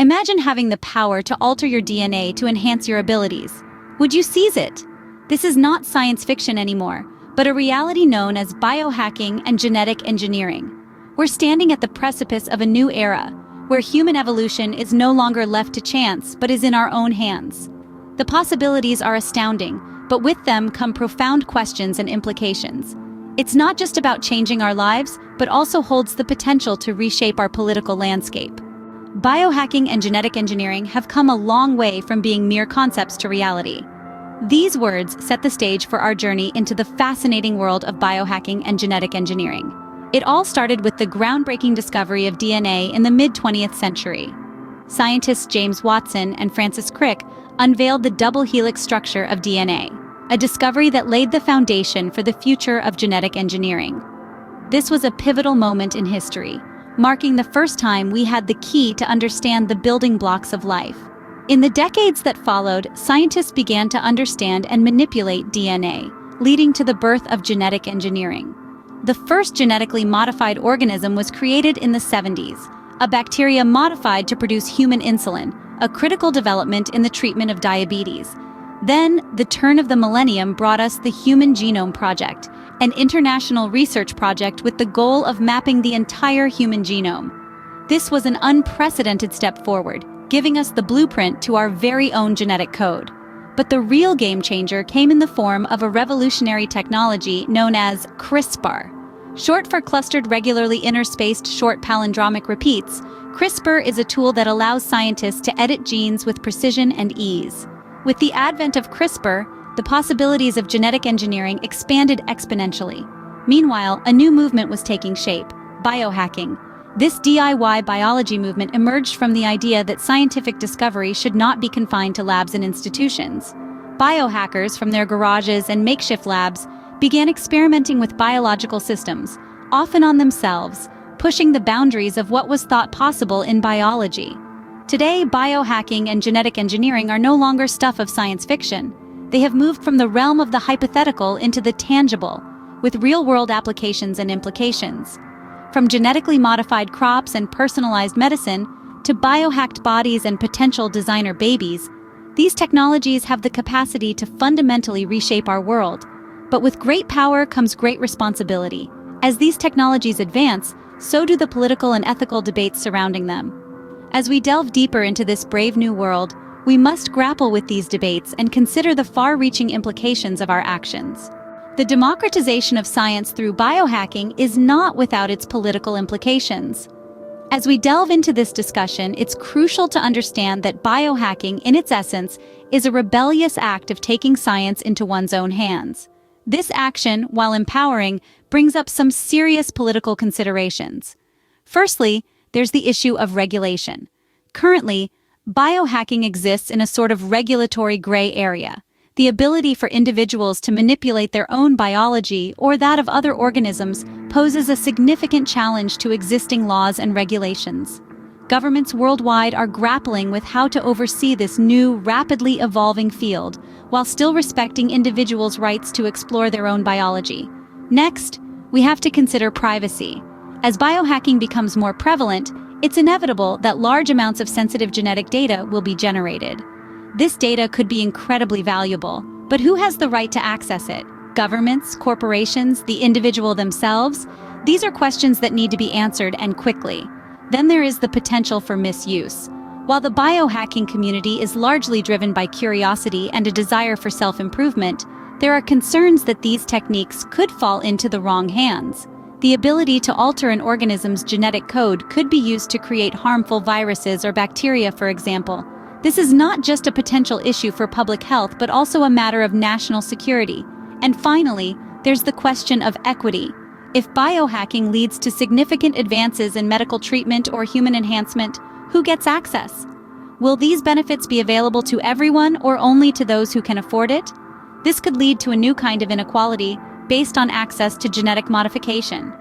Imagine having the power to alter your DNA to enhance your abilities. Would you seize it? This is not science fiction anymore, but a reality known as biohacking and genetic engineering. We're standing at the precipice of a new era, where human evolution is no longer left to chance, but is in our own hands. The possibilities are astounding, but with them come profound questions and implications. It's not just about changing our lives, but also holds the potential to reshape our political landscape. Biohacking and genetic engineering have come a long way from being mere concepts to reality. These words set the stage for our journey into the fascinating world of biohacking and genetic engineering. It all started with the groundbreaking discovery of DNA in the mid-20th century. Scientists James Watson and Francis Crick unveiled the double helix structure of DNA, a discovery that laid the foundation for the future of genetic engineering. This was a pivotal moment in history, marking the first time we had the key to understand the building blocks of life. In the decades that followed, scientists began to understand and manipulate DNA, leading to the birth of genetic engineering. The first genetically modified organism was created in the 70s, a bacteria modified to produce human insulin, a critical development in the treatment of diabetes. Then, the turn of the millennium brought us the Human Genome Project, an international research project with the goal of mapping the entire human genome. This was an unprecedented step forward, giving us the blueprint to our very own genetic code. But the real game changer came in the form of a revolutionary technology known as CRISPR. Short for clustered regularly interspaced short palindromic repeats, CRISPR is a tool that allows scientists to edit genes with precision and ease. With the advent of CRISPR, the possibilities of genetic engineering expanded exponentially. Meanwhile, a new movement was taking shape: biohacking. This DIY biology movement emerged from the idea that scientific discovery should not be confined to labs and institutions. Biohackers from their garages and makeshift labs began experimenting with biological systems, often on themselves, pushing the boundaries of what was thought possible in biology. Today, biohacking and genetic engineering are no longer stuff of science fiction. They have moved from the realm of the hypothetical into the tangible, with real-world applications and implications. From genetically modified crops and personalized medicine to biohacked bodies and potential designer babies, these technologies have the capacity to fundamentally reshape our world. But with great power comes great responsibility. As these technologies advance, so do the political and ethical debates surrounding them. As we delve deeper into this brave new world, we must grapple with these debates and consider the far-reaching implications of our actions. The democratization of science through biohacking is not without its political implications. As we delve into this discussion, it's crucial to understand that biohacking, in its essence, is a rebellious act of taking science into one's own hands. This action, while empowering, brings up some serious political considerations. Firstly, there's the issue of regulation. Currently, biohacking exists in a sort of regulatory gray area. The ability for individuals to manipulate their own biology or that of other organisms poses a significant challenge to existing laws and regulations. Governments worldwide are grappling with how to oversee this new, rapidly evolving field, while still respecting individuals' rights to explore their own biology. Next, we have to consider privacy. As biohacking becomes more prevalent, it's inevitable that large amounts of sensitive genetic data will be generated. This data could be incredibly valuable, but who has the right to access it? Governments, corporations, the individual themselves? These are questions that need to be answered, and quickly. Then there is the potential for misuse. While the biohacking community is largely driven by curiosity and a desire for self-improvement, there are concerns that these techniques could fall into the wrong hands. The ability to alter an organism's genetic code could be used to create harmful viruses or bacteria, for example. This is not just a potential issue for public health, but also a matter of national security. And finally, there's the question of equity. If biohacking leads to significant advances in medical treatment or human enhancement, who gets access? Will these benefits be available to everyone or only to those who can afford it? This could lead to a new kind of inequality based on access to genetic modification.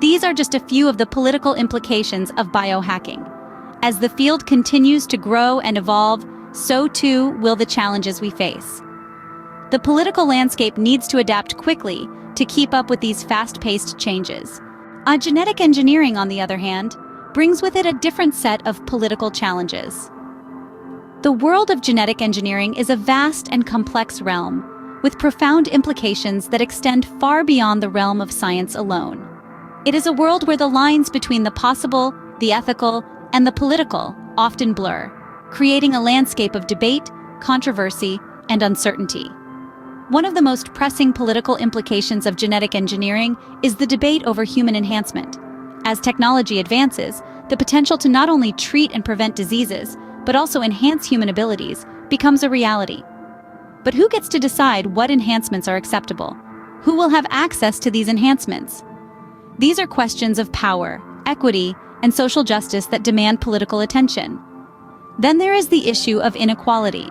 These are just a few of the political implications of biohacking. As the field continues to grow and evolve, so too will the challenges we face. The political landscape needs to adapt quickly to keep up with these fast-paced changes. On genetic engineering, on the other hand, brings with it a different set of political challenges. The world of genetic engineering is a vast and complex realm, with profound implications that extend far beyond the realm of science alone. It is a world where the lines between the possible, the ethical, and the political often blur, creating a landscape of debate, controversy, and uncertainty. One of the most pressing political implications of genetic engineering is the debate over human enhancement. As technology advances, the potential to not only treat and prevent diseases, but also enhance human abilities becomes a reality. But who gets to decide what enhancements are acceptable? Who will have access to these enhancements? These are questions of power, equity, and social justice that demand political attention. Then there is the issue of inequality.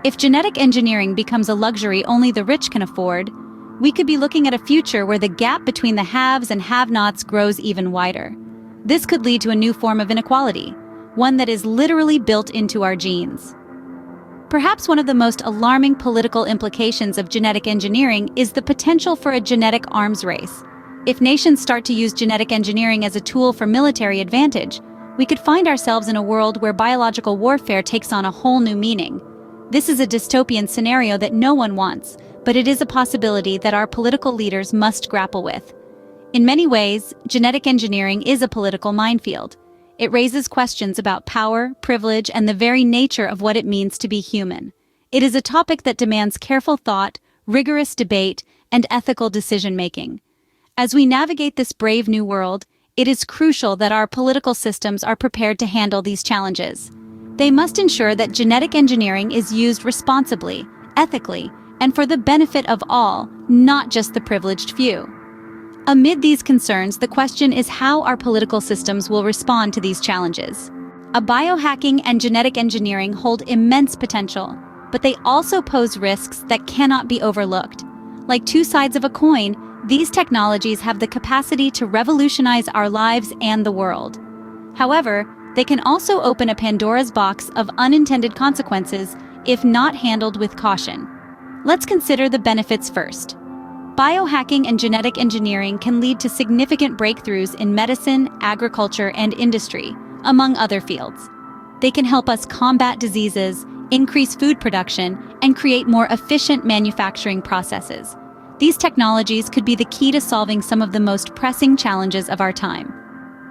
If genetic engineering becomes a luxury only the rich can afford, we could be looking at a future where the gap between the haves and have-nots grows even wider. This could lead to a new form of inequality, one that is literally built into our genes. Perhaps one of the most alarming political implications of genetic engineering is the potential for a genetic arms race. If nations start to use genetic engineering as a tool for military advantage, we could find ourselves in a world where biological warfare takes on a whole new meaning. This is a dystopian scenario that no one wants, but it is a possibility that our political leaders must grapple with. In many ways, genetic engineering is a political minefield. It raises questions about power, privilege, and the very nature of what it means to be human. It is a topic that demands careful thought, rigorous debate, and ethical decision-making. As we navigate this brave new world, it is crucial that our political systems are prepared to handle these challenges. They must ensure that genetic engineering is used responsibly, ethically, and for the benefit of all, not just the privileged few. Amid these concerns, the question is how our political systems will respond to these challenges. Biohacking and genetic engineering hold immense potential, but they also pose risks that cannot be overlooked. Like two sides of a coin, these technologies have the capacity to revolutionize our lives and the world. However, they can also open a Pandora's box of unintended consequences if not handled with caution. Let's consider the benefits first. Biohacking and genetic engineering can lead to significant breakthroughs in medicine, agriculture, and industry, among other fields. They can help us combat diseases, increase food production, and create more efficient manufacturing processes. These technologies could be the key to solving some of the most pressing challenges of our time.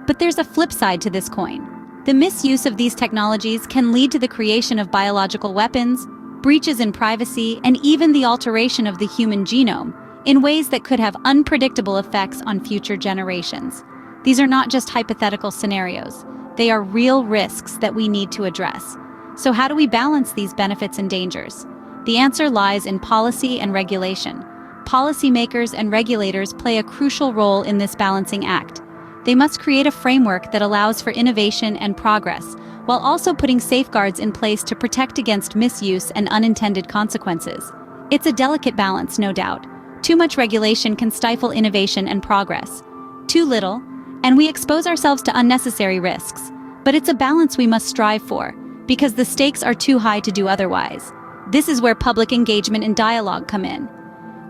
But there's a flip side to this coin. The misuse of these technologies can lead to the creation of biological weapons, breaches in privacy, and even the alteration of the human genome in ways that could have unpredictable effects on future generations. These are not just hypothetical scenarios. They are real risks that we need to address. So how do we balance these benefits and dangers? The answer lies in policy and regulation. Policymakers and regulators play a crucial role in this balancing act. They must create a framework that allows for innovation and progress, while also putting safeguards in place to protect against misuse and unintended consequences. It's a delicate balance, no doubt. Too much regulation can stifle innovation and progress. Too little, and we expose ourselves to unnecessary risks. But it's a balance we must strive for, because the stakes are too high to do otherwise. This is where public engagement and dialogue come in.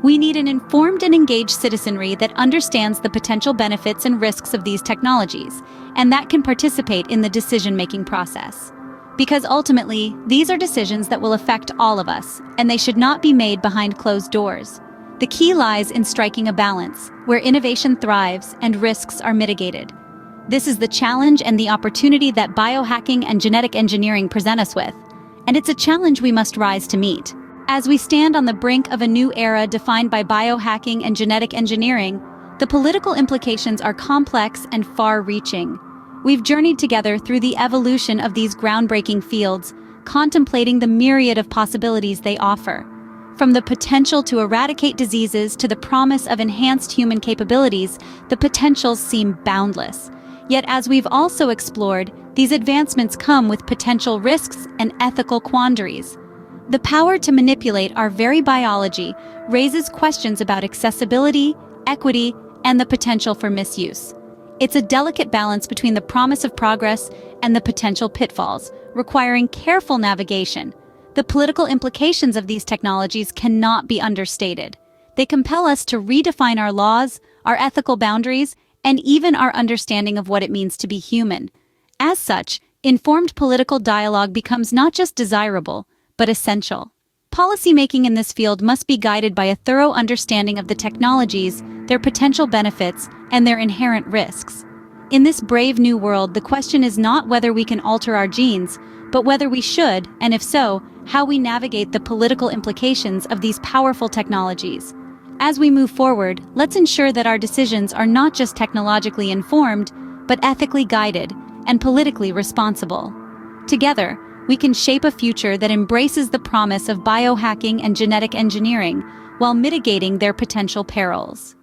We need an informed and engaged citizenry that understands the potential benefits and risks of these technologies, and that can participate in the decision-making process. Because ultimately, these are decisions that will affect all of us, and they should not be made behind closed doors. The key lies in striking a balance, where innovation thrives and risks are mitigated. This is the challenge and the opportunity that biohacking and genetic engineering present us with, and it's a challenge we must rise to meet. As we stand on the brink of a new era defined by biohacking and genetic engineering, the political implications are complex and far-reaching. We've journeyed together through the evolution of these groundbreaking fields, contemplating the myriad of possibilities they offer. From the potential to eradicate diseases to the promise of enhanced human capabilities, the potentials seem boundless. Yet as we've also explored, these advancements come with potential risks and ethical quandaries. The power to manipulate our very biology raises questions about accessibility, equity, and the potential for misuse. It's a delicate balance between the promise of progress and the potential pitfalls, requiring careful navigation. The political implications of these technologies cannot be understated. They compel us to redefine our laws, our ethical boundaries, and even our understanding of what it means to be human. As such, informed political dialogue becomes not just desirable, but essential. Policymaking in this field must be guided by a thorough understanding of the technologies, their potential benefits, and their inherent risks. In this brave new world, the question is not whether we can alter our genes, but whether we should, and if so, how we navigate the political implications of these powerful technologies. As we move forward, let's ensure that our decisions are not just technologically informed, but ethically guided and politically responsible. Together, we can shape a future that embraces the promise of biohacking and genetic engineering while mitigating their potential perils.